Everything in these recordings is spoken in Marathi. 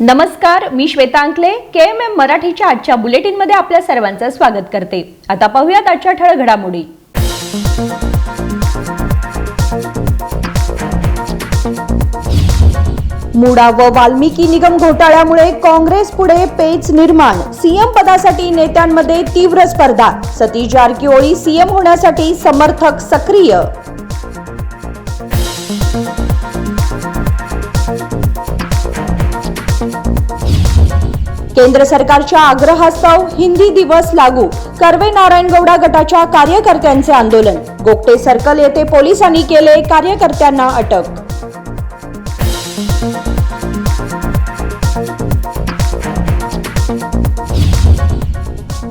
नमस्कार, मी श्वेता अंकले KMM मराठीच्या आजच्या बुलेटिन मध्ये आपल्या सर्वांचं स्वागत करते। आता पाहूयात आजच्या ठळक घडामोडी। मुडा व वाल्मिकी निगम घोटाळ्यामुळे काँग्रेस पुढे पेच निर्माण। सीएम पदासाठी नेत्यांमध्ये तीव्र स्पर्धा। सतीश जारकिहोळी सीएम होण्यासाठी समर्थक सक्रिय। केंद्र सरकारच्या आग्रहास्तव हिंदी दिवस लागू। कर्वे नारायणगौडा गटाच्या कार्यकर्त्यांचे आंदोलन। गोगटे सर्कल येथे पोलिसांनी केले कार्यकर्त्यांना अटक।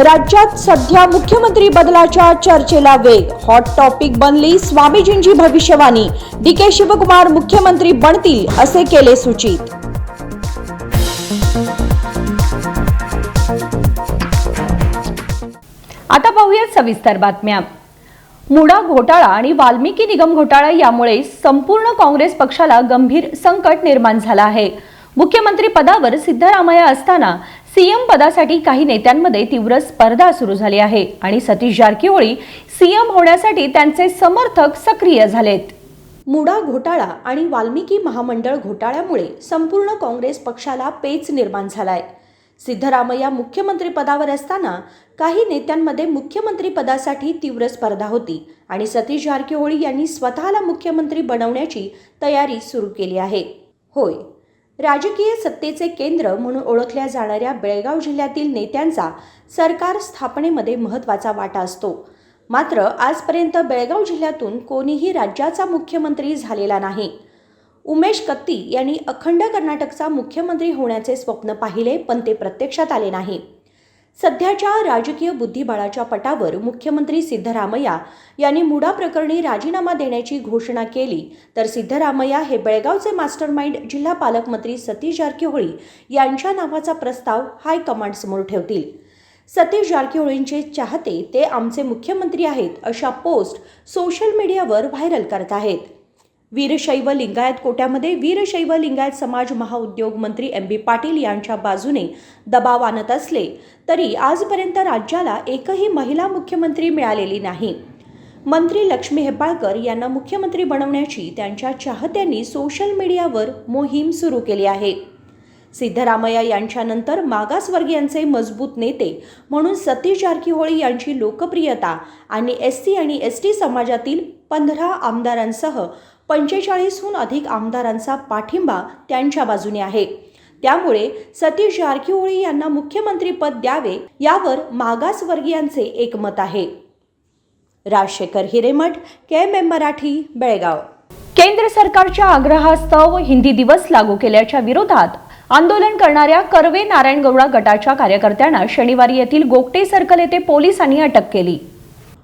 राज्यात सध्या मुख्यमंत्री बदलाच्या चर्चेला वेग। हॉट टॉपिक बनली स्वामीजींची भविष्यवाणी। DK शिवकुमार मुख्यमंत्री बनतील असे केले सूचित। आता पाहूयात सविस्तर बातम्या। मुडा घोटाळा आणि वाल्मिकी निगम घोटाळा यामुळे संपूर्ण काँग्रेस पक्षाला गंभीर संकट निर्माण झालं आहे। मुख्यमंत्री पदावर सिद्धरामय्या असताना सीएम पदासाठी काही नेत्यांमध्ये तीव्र स्पर्धा सुरू झाली आहे आणि सतीश जारकिहोळी सीएम होण्यासाठी त्यांचे समर्थक सक्रिय झालेत। मुडा घोटाळा आणि वाल्मिकी महामंडळ घोटाळ्यामुळे संपूर्ण काँग्रेस पक्षाला पेच निर्माण झालाय। सिद्धरामय्या मुख्यमंत्री पदावर असताना काही नेत्यांमध्ये मुख्यमंत्री पदासाठी तीव्र स्पर्धा होती आणि सतीश जारकिहोळी यांनी स्वतःला मुख्यमंत्री बनवण्याची तयारी सुरू केली आहे। होय, राजकीय सत्तेचे केंद्र म्हणून ओळखल्या जाणाऱ्या बेळगाव जिल्ह्यातील नेत्यांचा सरकार स्थापनेमध्ये महत्त्वाचा वाटा असतो। मात्र आजपर्यंत बेळगाव जिल्ह्यातून कोणीही राज्याचा मुख्यमंत्री झालेला नाही। उमेश कत्ती यांनी अखंड कर्नाटकचा मुख्यमंत्री होण्याचे स्वप्न पाहिले, पण ते प्रत्यक्षात आले नाही। सध्याच्या राजकीय बुद्धिबळाच्या पटावर मुख्यमंत्री सिद्धरामय्या यांनी मुडा प्रकरणी राजीनामा देण्याची घोषणा केली, तर सिद्धरामय्या हे बेळगावचे मास्टरमाइंड जिल्हा पालकमंत्री सतीश जारकिहोळी यांच्या नावाचा प्रस्ताव हायकमांड समोर ठेवतील। सतीश जारकिहोळींचे चाहते ते आमचे मुख्यमंत्री आहेत अशा पोस्ट सोशल मीडियावर व्हायरल करत आहेत। वीरशैव लिंगायत कोट्यामध्ये वीरशैव लिंगायत समाज महाउद्योग मंत्री MB पाटील यांच्या बाजूने दबाव आणत असले तरी आजपर्यंत राज्याला एकही महिला मुख्यमंत्री मिळालेली नाही। मंत्री लक्ष्मी हेब्बाळकर यांना मुख्यमंत्री बनवण्याची त्यांच्या चाहत्यांनी सोशल मीडियावर मोहीम सुरू केली आहे। सिद्धरामय्या यांच्यानंतर मागासवर्गीयांचे मजबूत नेते म्हणून सतीश जारकिहोळी यांची लोकप्रियता आणि SC आणि ST समाजातील 15 आमदारांसह 45हून अधिक आमदारांचा पाठिंबा त्यांच्या बाजूने आहे। त्यामुळे सतीश जारकिहोळी यांना मुख्यमंत्रीपद द्यावे यावर मागासवर्गीयांचे एकमत आहे। राजशेखर हिरेमठ, KMM मराठी, बेळगाव। केंद्र सरकारच्या आग्रहास्तव हिंदी दिवस लागू केल्याच्या विरोधात आंदोलन करणाऱ्या कर्वे नारायणगौडा गटाच्या कार्यकर्त्यांना शनिवारी येथील गोगटे सर्कल येथे पोलिसांनी अटक केली।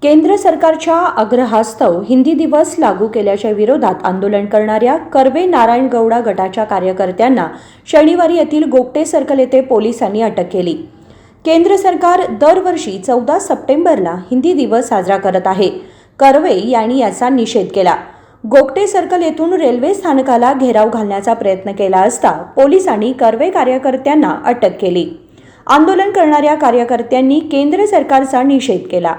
केंद्र सरकारच्या आग्रहास्तव हिंदी दिवस लागू केल्याच्या विरोधात आंदोलन करणाऱ्या कर्वे नारायणगौडा गटाच्या कार्यकर्त्यांना शनिवारी येथील गोगटे सर्कल येथे पोलिसांनी अटक केली। केंद्र सरकार दरवर्षी 14 सप्टेंबरला हिंदी दिवस साजरा करत आहे। कर्वे यांनी याचा निषेध केला। गोगटे सर्कल येथून रेल्वे स्थानकाला घेराव घालण्याचा प्रयत्न केला असता पोलिसांनी कर्वे कार्यकर्त्यांना अटक केली। आंदोलन करणाऱ्या कार्यकर्त्यांनी केंद्र सरकारचा निषेध केला।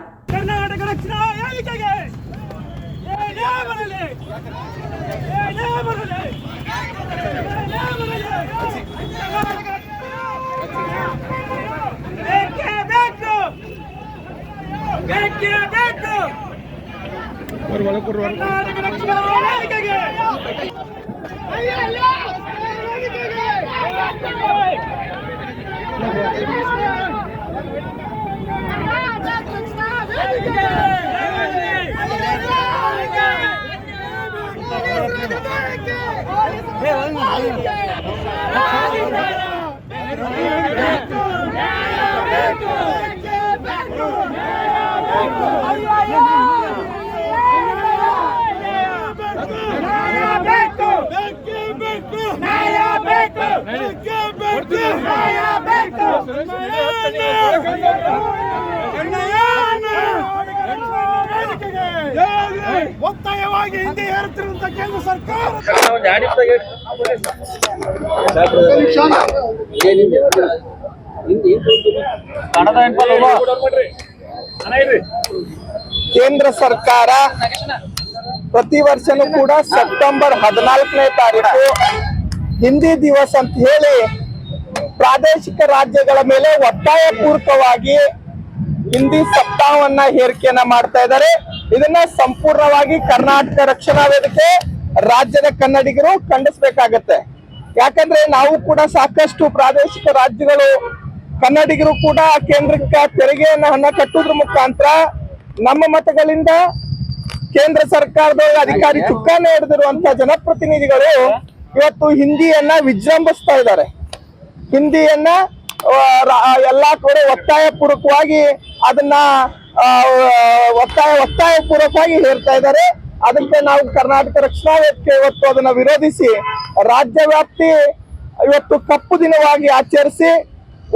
ಒತ್ತಾಯವಾಗಿ ಹಿಂದೆ ಹೇರುತ್ತಿರುವಂತ ಕೇಂದ್ರ ಸರ್ಕಾರ ಕೇಂದ್ರ ಸರ್ಕಾರ ಪ್ರತಿ ವರ್ಷನೂ ಕೂಡ ಸೆಪ್ಟೆಂಬರ್ 14ನೇ ತಾರೀಕು ಹಿಂದಿ ದಿವಸ ಅಂತ ಹೇಳಿ ಪ್ರಾದೇಶಿಕ ರಾಜ್ಯಗಳ ಮೇಲೆ ಒತ್ತಾಯ ಪೂರ್ವಕವಾಗಿ ಹಿಂದಿ ಸಪ್ತಾಹವನ್ನ ಹೇರಿಕೆಯನ್ನ ಮಾಡ್ತಾ ಇದ್ದಾರೆ. ಇದನ್ನ ಸಂಪೂರ್ಣವಾಗಿ ಕರ್ನಾಟಕ ರಕ್ಷಣಾ ವೇದಿಕೆ ರಾಜ್ಯದ ಕನ್ನಡಿಗರು ಖಂಡಿಸಬೇಕಾಗತ್ತೆ. ಯಾಕಂದ್ರೆ ನಾವು ಕೂಡ ಸಾಕಷ್ಟು ಪ್ರಾದೇಶಿಕ ರಾಜ್ಯಗಳು ಕನ್ನಡಿಗರು ಕೂಡ ಕೇಂದ್ರಕ್ಕೆ ತೆರಿಗೆಯನ್ನ ಹಣ ಕಟ್ಟುವುದ್ರ ಮುಖಾಂತರ ನಮ್ಮ ಮತಗಳಿಂದ ಕೇಂದ್ರ ಸರ್ಕಾರದ ಅಧಿಕಾರಿ ಚುಕ್ಕಾನೆ ಹಿಡಿದಿರುವಂತಹ ಜನಪ್ರತಿನಿಧಿಗಳು ಇವತ್ತು ಹಿಂದಿಯನ್ನ ವಿಜೃಂಭಿಸ್ತಾ ಇದ್ದಾರೆ. ಹಿಂದಿಯನ್ನ ಎಲ್ಲಾ ಕಡೆ ಒತ್ತಾಯ ಪೂರ್ವಕವಾಗಿ ಅದನ್ನ ಒತ್ತಾಯ ಪೂರ್ವಕವಾಗಿ ಹೇರ್ತಾ ಇದ್ದಾರೆ. ಅದಕ್ಕೆ ನಾವು ಕರ್ನಾಟಕ ರಕ್ಷಣಾ ವೇದಿಕೆ ಇವತ್ತು ಅದನ್ನ ವಿರೋಧಿಸಿ ರಾಜ್ಯ ವ್ಯಾಪ್ತಿ ಇವತ್ತು ಕಪ್ಪು ದಿನವಾಗಿ ಆಚರಿಸಿ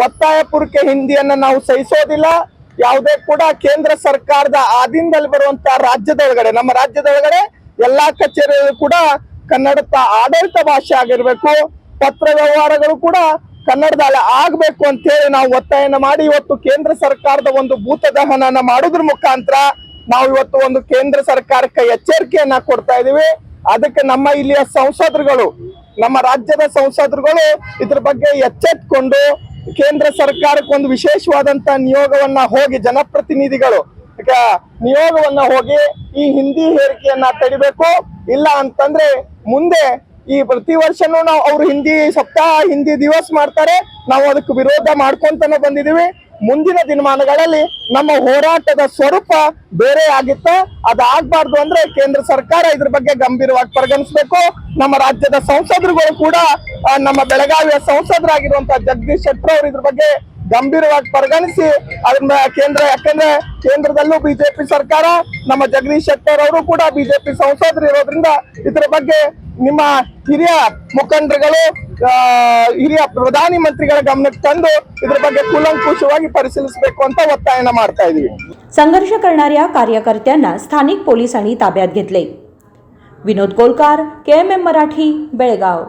ಒತ್ತಾಯ ಪೂರ್ವಕ ಹಿಂದಿಯನ್ನ ನಾವು ಸಹಿಸೋದಿಲ್ಲ. ಯಾವುದೇ ಕೂಡ ಕೇಂದ್ರ ಸರ್ಕಾರದ ಆಧೀನದಲ್ಲಿ ಬರುವಂತಹ ರಾಜ್ಯದೊಳಗಡೆ ನಮ್ಮ ರಾಜ್ಯದೊಳಗಡೆ ಎಲ್ಲಾ ಕಚೇರಿಗಳು ಕೂಡ ಕನ್ನಡ ಆಡಳಿತ ಭಾಷೆ ಆಗಿರ್ಬೇಕು, ಪತ್ರ ವ್ಯವಹಾರಗಳು ಕೂಡ ಕನ್ನಡದಲ್ಲಿ ಆಗ್ಬೇಕು ಅಂತ ಹೇಳಿ ನಾವು ಒತ್ತಾಯನ ಮಾಡಿ ಇವತ್ತು ಕೇಂದ್ರ ಸರ್ಕಾರದ ಒಂದು ಭೂತ ದಹನನ ಮಾಡೋದ್ರ ಮುಖಾಂತರ ನಾವು ಇವತ್ತು ಒಂದು ಕೇಂದ್ರ ಸರ್ಕಾರಕ್ಕೆ ಎಚ್ಚರಿಕೆಯನ್ನ ಕೊಡ್ತಾ ಇದೀವಿ. ಅದಕ್ಕೆ ನಮ್ಮ ಇಲ್ಲಿಯ ಸಂಸದರುಗಳು, ನಮ್ಮ ರಾಜ್ಯದ ಸಂಸದರುಗಳು ಇದ್ರ ಬಗ್ಗೆ ಎಚ್ಚೆತ್ಕೊಂಡು ಕೇಂದ್ರ ಸರ್ಕಾರಕ್ಕೆ ಒಂದು ವಿಶೇಷವಾದಂತ ನಿಯೋಗವನ್ನ ಹೋಗಿ ಜನಪ್ರತಿನಿಧಿಗಳು ನಿಯೋಗವನ್ನ ಹೋಗಿ ಈ ಹಿಂದಿ ಹೇರಿಕೆಯನ್ನ ತಡಿಬೇಕು. ಇಲ್ಲ ಅಂತಂದ್ರೆ ಮುಂದೆ ಈ ಪ್ರತಿ ವರ್ಷನೂ ನಾವು ಅವ್ರು ಹಿಂದಿ ಸಪ್ತಾಹ ಹಿಂದಿ ದಿವಸ ಮಾಡ್ತಾರೆ, ನಾವು ಅದಕ್ಕೆ ವಿರೋಧ ಮಾಡ್ಕೊಂತಾನೆ ಬಂದಿದೀವಿ. ಮುಂದಿನ ದಿನಮಾನಗಳಲ್ಲಿ ನಮ್ಮ ಹೋರಾಟದ ಸ್ವರೂಪ ಬೇರೆ ಆಗಿತ್ತ. ಅದಾಗಬಾರ್ದು ಅಂದ್ರೆ ಕೇಂದ್ರ ಸರ್ಕಾರ ಇದ್ರ ಬಗ್ಗೆ ಗಂಭೀರವಾಗಿ ಪರಿಗಣಿಸಬೇಕು. ನಮ್ಮ ರಾಜ್ಯದ ಸಂಸದರುಗಳು ಕೂಡ ನಮ್ಮ ಬೆಳಗಾವಿಯ ಸಂಸದರಾಗಿರುವಂತಹ ಜಗದೀಶ್ ಶೆಟ್ಟರ್ ಅವರು ಇದ್ರ ಬಗ್ಗೆ ಗಂಭೀರವಾಗಿ ಪರಿಗಣಿಸಿ ಅದನ್ನ ಯಾಕಂದ್ರೆ ಕೇಂದ್ರದಲ್ಲೂ ಬಿಜೆಪಿ ಸರ್ಕಾರ, ನಮ್ಮ ಜಗದೀಶ್ ಶೆಟ್ಟರ್ ಅವರು ಕೂಡ ಬಿಜೆಪಿ ಸಂಸದರು ಇರೋದ್ರಿಂದ ಇದ್ರ ಬಗ್ಗೆ ನಿಮ್ಮ ಹಿರಿಯ ಮುಖಂಡರುಗಳು, ಹಿರಿಯ ಪ್ರಧಾನಿ ಮಂತ್ರಿಗಳ ಗಮನಕ್ಕೆ ತಂದು ಇದ್ರ ಬಗ್ಗೆ ಕೂಲಂಕುಷವಾಗಿ ಪರಿಶೀಲಿಸಬೇಕು ಅಂತ ಒತ್ತಾಯನ ಮಾಡ್ತಾ ಇದೀವಿ. संघर्ष करणाऱ्या कार्यकर्त्यांना स्थानिक पोलिसांनी ताब्यात घेतले. विनोद कोलकार, KMM मराठी, बेळगाव.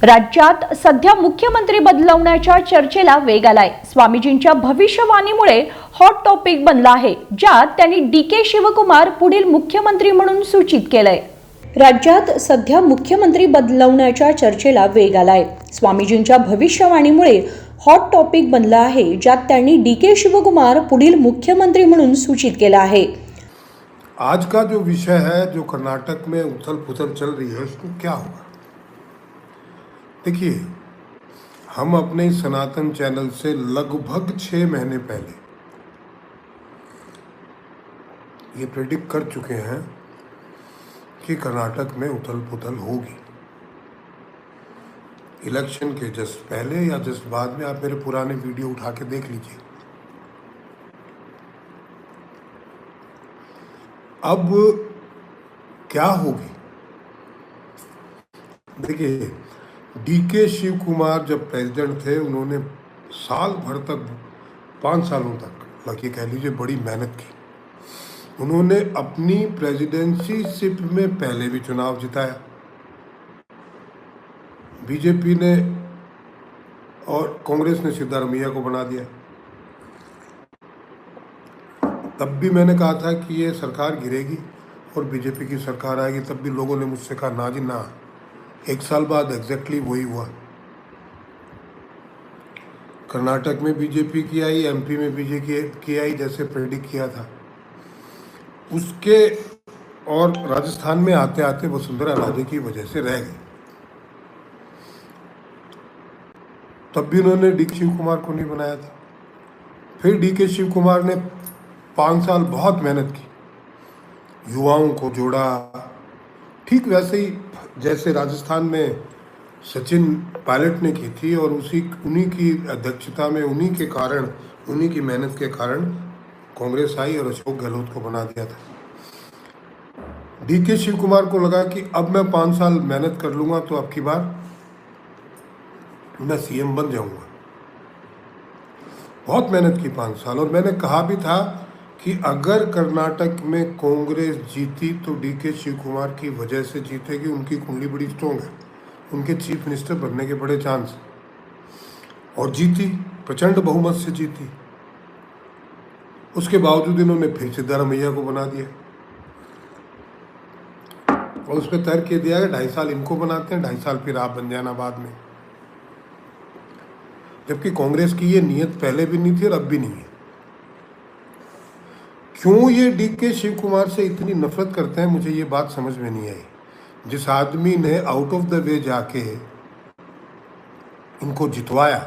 राज्यात सध्या मुख्यमंत्री बदलवण्याच्या चर्चेला वेग आलाय. स्वामीजींच्या भविष्यवाणीमुळे हॉट टॉपिक बनला आहे, ज्यात त्यांनी DK शिवकुमार पुढील मुख्यमंत्री म्हणून सूचित केलंय. राज्यात सध्या मुख्यमंत्री बदलवण्याच्या चर्चेला वेग आलाय. स्वामीजींच्या भविष्यवाणीमुळे हॉट टॉपिक बनला आहे, ज्यात त्यांनी DK शिवकुमार पुढील मुख्यमंत्री म्हणून सूचित केला आहे. आज का जो विषय है, जो कर्नाटक में उथल पुथल चल रही है, उसको क्या होगा? देखिए, हम अपने सनातन चैनल से लगभग 6 महीने पहले ये प्रेडिक्ट कर चुके हैं कि कर्नाटक में उथल पुथल होगी। इलेक्शन के जस्ट पहले या जस्ट बाद में आप मेरे पुराने वीडियो उठा के देख लीजिए। अब क्या होगी? देखिए, DK शिवकुमार जब प्रेसिडेंट थे, उन्होंने साल भर तक 5 सालों तक बाकी कह लीजिए बड़ी मेहनत की। उन्होंने अपनी प्रेसिडेंसी शिप में पहले भी चुनाव जिताया, बीजेपी ने और कांग्रेस ने सिद्धारमैया को बना दिया। तब भी मैंने कहा था कि ये सरकार गिरेगी और बीजेपी की सरकार आएगी, तब भी लोगों ने मुझसे कहा ना जी ना। 1 साल बाद एग्जैक्टली वही हुआ। कर्नाटक में बीजेपी की आई, MP में बीजेपी की आई, जैसे प्रेडिक्ट किया था उसके, और राजस्थान में आते आते वसुंधरा राजे की वजह से रह गई। तब भी उन्होंने DK शिवकुमार को नहीं बनाया था। फिर DK शिवकुमार ने 5 साल बहुत मेहनत की, युवाओं को जोड़ा, ठीक वैसे ही जैसे राजस्थान में सचिन पायलट ने की थी, और उन्हीं की अध्यक्षता में, उन्हीं के कारण, उन्हीं की मेहनत के कारण कांग्रेस आई और अशोक गहलोत को बना दिया था। DK शिवकुमार को लगा कि अब मैं 5 साल मेहनत कर लूँगा तो अब की बार मैं CM बन जाऊँगा। बहुत मेहनत की 5 साल, और मैंने कहा भी था कि अगर कर्नाटक में कांग्रेस जीती तो DK शिवकुमार की वजह से जीतेगी, उनकी कुंडली बड़ी स्ट्रॉन्ग है, उनके चीफ मिनिस्टर बनने के बड़े चांस, और जीती, प्रचंड बहुमत से जीती। उसके बावजूद इन्होंने फिर सिद्धारमैया को बना दिया और उस पर तर्क दिया कि 2.5 साल इनको बनाते हैं, 2.5 साल फिर आप बन जाना बाद में। जबकि कांग्रेस की ये नीयत पहले भी नहीं थी और अब भी नहीं है। क्यों ये डीके शिव कुमार से इतनी नफरत करते हैं, मुझे ये बात समझ में नहीं आई। जिस आदमी ने आउट ऑफ द वे जाके इनको जितवाया,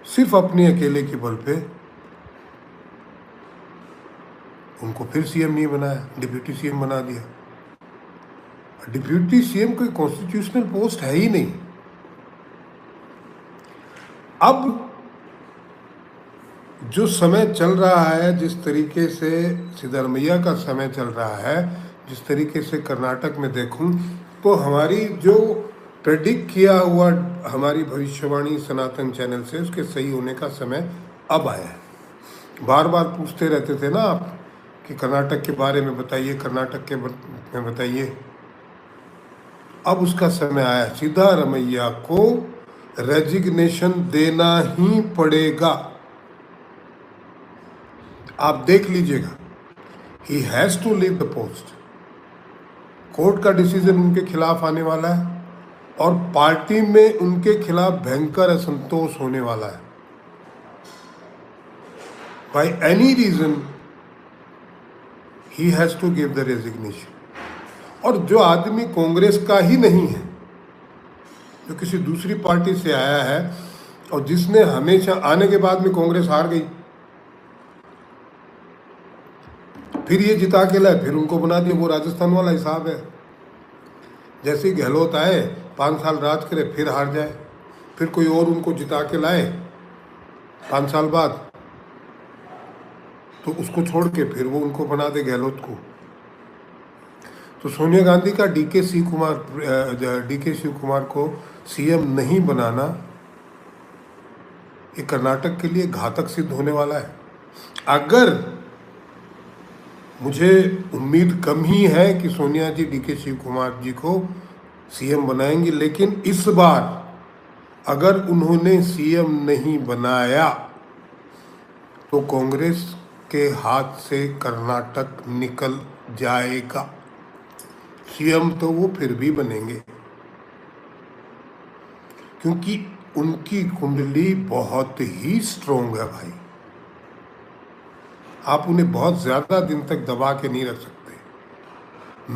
सिर्फ अपने अकेले के बल पे, उनको फिर सीएम नहीं बनाया, डिप्यूटी सीएम बना दिया। डिप्यूटी सीएम कोई कॉन्स्टिट्यूशनल पोस्ट है ही नहीं। अब जो समय चल रहा है, जिस तरीके से सिद्धारमैया का समय चल रहा है, जिस तरीके से कर्नाटक में देखूं, तो हमारी जो प्रेडिक्ट किया हुआ हमारी भविष्यवाणी सनातन चैनल से, उसके सही होने का समय अब आया है। बार बार पूछते रहते थे ना आप कि कर्नाटक के बारे में बताइए, कर्नाटक के में बताइए। अब उसका समय आया। सिद्धारमैया को रेजिग्नेशन देना ही पड़ेगा। आप देख लीजिएगा, he has to leave the post. Court का डिसीजन उनके खिलाफ आने वाला है और पार्टी में उनके खिलाफ भयंकर असंतोष होने वाला है। By any reason he has to give the resignation. और जो आदमी कांग्रेस का ही नहीं है, जो किसी दूसरी पार्टी से आया है और जिसने हमेशा, आने के बाद में कांग्रेस हार गई, फिर ये जिता के लाए, फिर उनको बना दिया। वो राजस्थान वाला हिसाब है। जैसे ही गहलोत आए, 5 साल राज करे, फिर हार जाए, फिर कोई और उनको जिता के लाए 5 साल बाद, तो उसको छोड़ के फिर वो उनको बना दे गहलोत को। तो सोनिया गांधी का डीके शिव कुमार को सीएम नहीं बनाना, ये कर्नाटक के लिए घातक सिद्ध होने वाला है। अगर, मुझे उम्मीद कम ही है कि सोनिया जी डीके शिव कुमार जी को सीएम बनाएंगी, लेकिन इस बार अगर उन्होंने सीएम नहीं बनाया तो कांग्रेस के हाथ से कर्नाटक निकल जाएगा। सीएम तो वो फिर भी बनेंगे, क्योंकि उनकी कुंडली बहुत ही स्ट्रोंग है भाई। आप उन्हें बहुत ज्यादा दिन तक दबा के नहीं रख सकते।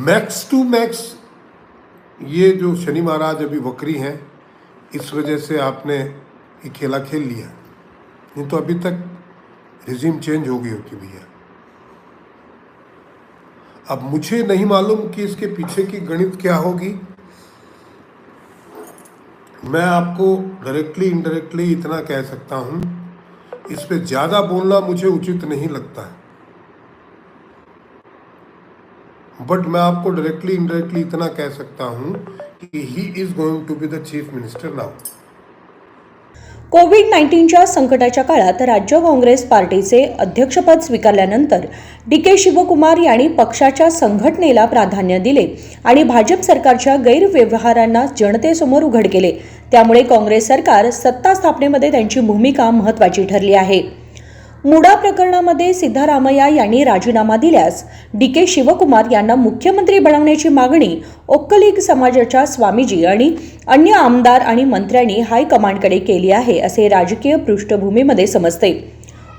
मैक्स टू मैक्स, ये जो शनि महाराज अभी वक्री हैं, इस वजह से आपने ये खेला खेल लिया, नहीं तो अभी तक रिजीम चेंज हो गई होती भैया। अब मुझे नहीं मालूम कि इसके पीछे की गणित क्या होगी। मैं आपको डायरेक्टली इनडायरेक्टली इतना कह सकता हूं, इस पे ज्यादा बोलना मुझे उचित नहीं लगता है, बट मैं आपको डायरेक्टली इनडायरेक्टली इतना कह सकता हूं कि he is going to be the chief minister now. कोविड-19च्या संकटाच्या काळात राज्य काँग्रेस पार्टीचे अध्यक्षपद स्वीकारल्यानंतर डीके शिवकुमार यांनी पक्षाच्या संघटनेला प्राधान्य दिले आणि भाजप सरकारच्या गैरव्यवहारांना जनतेसमोर उघड केले। त्यामुळे काँग्रेस सरकार सत्ता स्थापनेमध्ये त्यांची भूमिका महत्त्वाची ठरली आहे। मुडा प्रकरणामध्ये सिद्धारामैया यांनी राजीनामा दिल्यास डीके शिवकुमार यांना मुख्यमंत्री बनवण्याची मागणी ओक्कलिग समाजाच्या स्वामीजी आणि अन्य आमदार आणि मंत्र्यांनी हायकमांडकडे केली आहे, असे राजकीय पृष्ठभूमीमध्ये समजते।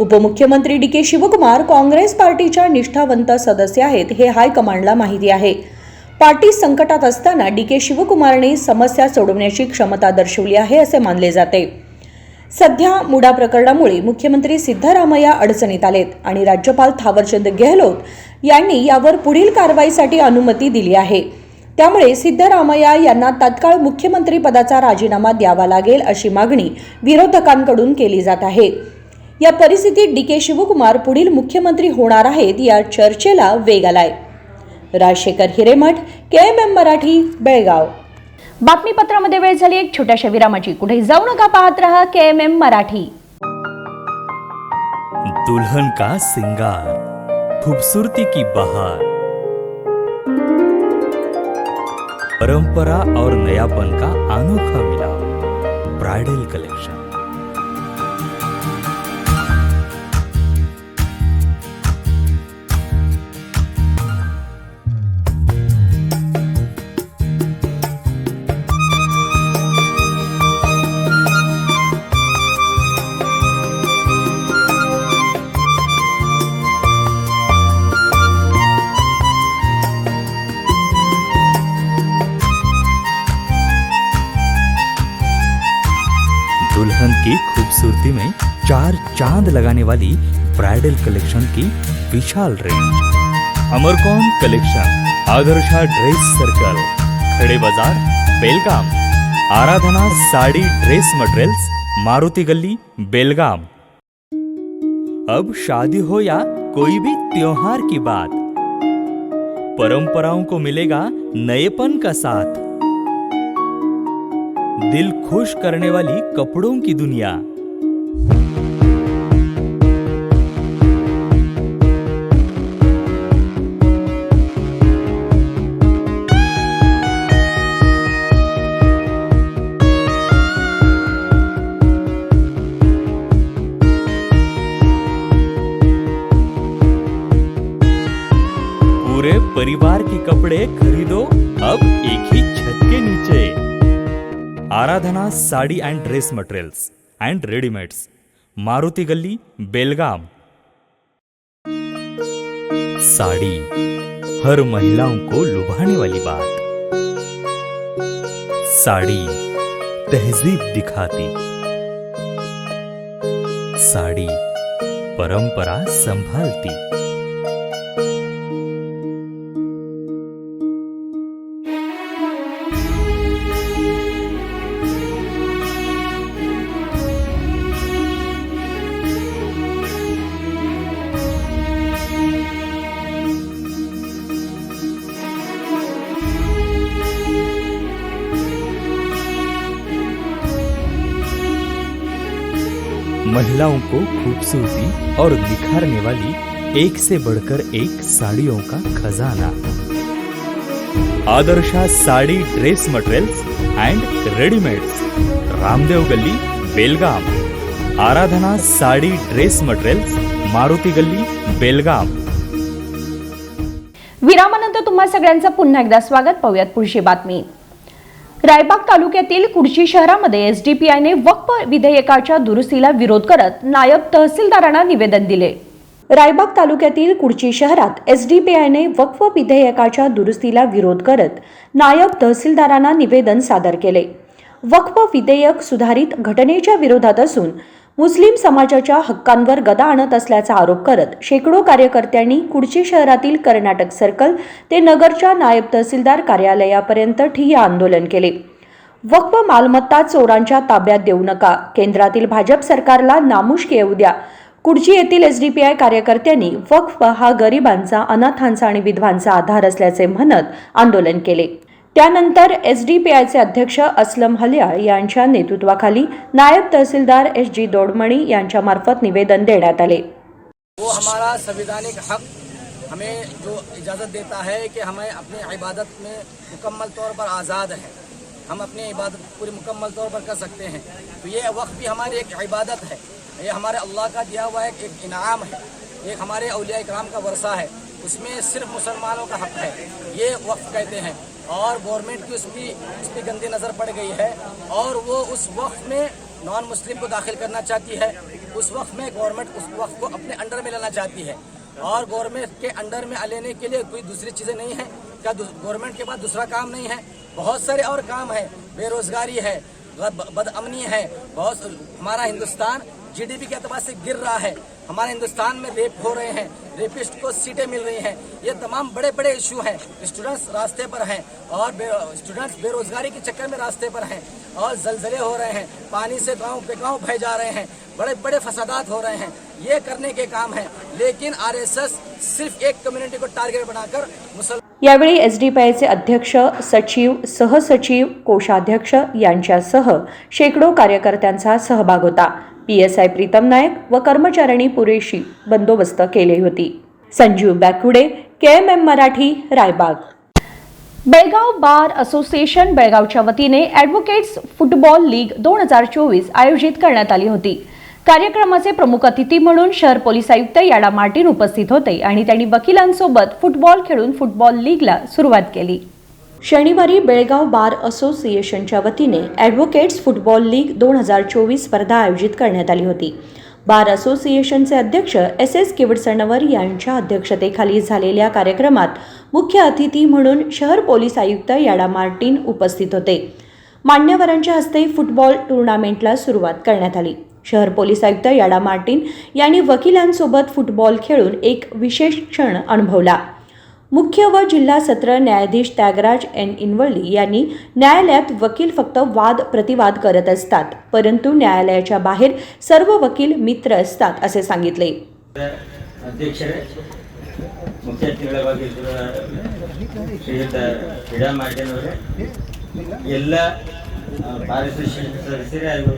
उपमुख्यमंत्री डीके शिवकुमार काँग्रेस पार्टीच्या निष्ठावंत सदस्य आहेत हे हायकमांडला माहिती आहे। पार्टी संकटात असताना डीके शिवकुमारने समस्या सोडवण्याची क्षमता दर्शवली आहे असे मानले जाते। सध्या मुडा प्रकरणामुळे मुख्यमंत्री सिद्धारामैया अडचणीत आलेत आणि राज्यपाल थावरचंद गेहलोत यांनी यावर पुढील कारवाईसाठी अनुमती दिली आहे। त्यामुळे सिद्धारामैया यांना तात्काळ मुख्यमंत्री पदाचा राजीनामा द्यावा लागेल अशी मागणी विरोधकांकडून केली जात आहे। या परिस्थितीत डीके शिवकुमार पुढील मुख्यमंत्री होणार आहेत या चर्चेला वेग आलाय। राजशेखर हिरेमठ, KMM मराठी, बेळगाव। बातमीपत्रामध्ये वेळ झाली एक छोट्याशा विरामाची। कुठे जाऊ नका, पाहत रहा KMM मराठी। दुल्हन का सिंगार, खूबसूरती की बहार, परंपरा और नयापन का अनोखा मिलाप, ब्राइडल कलेक्शन। दुल्हन की खूबसूरती में चार चांद लगाने वाली ब्राइडल कलेक्शन की विशाल range. Amarkaun collection, Adarsha dress circle, Khade Bazar, Belgaum. Aradhana sari dress materials, Maruti Gali, Belgaum. अब शादी हो या कोई भी त्योहार की बात, परंपराओं को मिलेगा नएपन का साथ। दिल खुश करने वाली कपड़ों की दुनिया। पूरे परिवार के कपड़े खरीदो अब एक ही छत के नीचे। Aradhana sari and dress materials and readymades, Maruti Gali, Belgaum. Sari हर महिलाओं को लुभाने वाली बात। साड़ी तहजीब दिखाती, साड़ी परंपरा संभालती। महिलाओं को खूबसूरती और निखारने वाली एक से बढ़कर एक साड़ियों का खजाना। Adarsha sari dress materials and readymades, Ramdev Gali, Belgaum. Aradhana sari dress materials, Maruti Gali, Belgaum. विरामानंतर तुम्हा सगळ्यांचं पुन्हा एकदा स्वागत। पाहूयात पुढची बातमी। रायबाग तालुक्यातील कुडची शहरामध्ये एसडीपीआयने वक्फ विधेयकाच्या दुरुस्तीला विरोध करत नायब तहसीलदारांना निवेदन दिले। रायबाग तालुक्यातील कुडची शहरात एसडीपीआयने वक्फ विधेयकाच्या दुरुस्तीला विरोध करत नायब तहसीलदारांना निवेदन सादर केले। वक्फ विधेयक सुधारित घटनेच्या विरोधात असून मुस्लिम समाजाच्या हक्कांवर गदा आणत असल्याचा आरोप करत शेकडो कार्यकर्त्यांनी कुडची शहरातील कर्नाटक सर्कल ते नगरच्या नायब तहसीलदार कार्यालयापर्यंत ठिय्या आंदोलन केले। वक्फ मालमत्ता चोरांच्या ताब्यात देऊ नका, केंद्रातील भाजप सरकारला नामुष्की येऊ द्या। कुडची येथील एसडीपीआय कार्यकर्त्यांनी वक्फ हा गरिबांचा, अनाथांचा आणि विधवांचा आधार असल्याचे म्हणत आंदोलन केले। त्यानंतर एसडीपीआयचे अध्यक्ष असलम हल्याळ यांच्या नेतृत्वाखाली नायब तहसीलदार एस.जी. दोडमणी यांच्या मार्फत निवेदन देण्यात आले। वो हमारा संवैधानिक हक हमें जो इजाज़त देता है कि हमें अपनी इबादत में मुकम्मल तौर पर आज़ाद है, हम अपनी इबादत पूरी मुकम्मल तौर पर कर सकते हैं। तो ये वक्त भी हमारी एक इबादत है, ये हमारे अल्लाह का दिया हुआ एक इनाम है, एक हमारे औलिया इकराम का वर्षा है, उसमें सिर्फ मुसलमानों का हक है, ये वक्त कहते हैं। और गवर्नमेंट की उस पर गंदी नज़र पड़ गई है और वो उस वक्त में नॉन मुस्लिम को दाखिल करना चाहती है। उस वक्त में गवर्नमेंट उस वक्त को अपने अंडर में लेना चाहती है और गवर्नमेंट के अंडर में लेने के लिए कोई दूसरी चीज़ें नहीं है। क्या गवर्नमेंट के पास दूसरा काम नहीं है? बहुत सारे और काम है, बेरोजगारी है, बदअमनी है, बहुत। हमारा हिंदुस्तान जीडीपी के एतबार से गिर रहा है, हमारे हिंदुस्तान में रेप हो रहे हैं, रेपिस्ट को सीटें मिल रही हैं, ये तमाम बड़े बड़े इशू हैं। स्टूडेंट्स रास्ते पर हैं और स्टूडेंट्स बेरोजगारी के चक्कर में रास्ते पर हैं और जलजले हो रहे हैं, पानी से गांव पे गांव बह जा रहे हैं, बड़े बड़े फसादात हो रहे हैं। ये करने के काम है, लेकिन आरएसएस सिर्फ एक कम्युनिटी को टारगेट बनाकर मुसलमान। यावेळी एसडीपीआयचे अध्यक्ष, सचिव, सहसचिव, कोषाध्यक्ष यांच्यासह शेकडो कार्यकर्त्यांचा सहभाग होता। पीएसआय प्रीतम नायक व कर्मचाऱ्यांनी पुरेशी बंदोबस्त केली होती। Sanjeev Bakude, KMM Marathi, Raibag. Belgaum bar association बेळगावच्या वतीने ॲडव्होकेट्स फुटबॉल लीग 2024 आयोजित करण्यात आली होती. कार्यक्रमाचे प्रमुख अतिथी म्हणून शहर पोलीस आयुक्त याडा मार्टिन उपस्थित होते आणि त्यांनी वकिलांसोबत फुटबॉल खेळून फुटबॉल लीगला सुरुवात केली. शनिवारी बेळगाव बार असोसिएशनच्या वतीने ॲडव्होकेट्स फुटबॉल लीग 2024 स्पर्धा आयोजित करण्यात आली होती. बार असोसिएशनचे अध्यक्ष SS किवडसणवर यांच्या अध्यक्षतेखाली झालेल्या कार्यक्रमात मुख्य अतिथी म्हणून शहर पोलीस आयुक्त याडा मार्टिन उपस्थित होते. मान्यवरांच्या हस्ते फुटबॉल टुर्नामेंटला सुरुवात करण्यात आली. शहर पोलीस आयुक्त याडा मार्टिन यांनी वकिलांसोबत फुटबॉल खेळून एक विशेष क्षण अनुभवला. मुख्य व जिल्हा सत्र न्यायाधीश त्यागराज N. इनवळी यांनी न्यायालयात वकील फक्त वाद प्रतिवाद करत असतात, परंतु न्यायालयाच्या बाहेर सर्व वकील मित्र असतात असे सांगितले. ಅಧ್ಯಕ್ಷರೇ, ಮುಖ್ಯ ಅತಿಥಿಗಳಾಗಿರುವ ಶ್ರೀಯುತ ಯಾಡಾ ಮಾರ್ಟಿನ್ ಅವರೇ, ಎಲ್ಲ ಬಾರ್ ಅಸೋಸಿಯೇಷನ್ ಸದಸ್ಯರೇ ಹಾಗೂ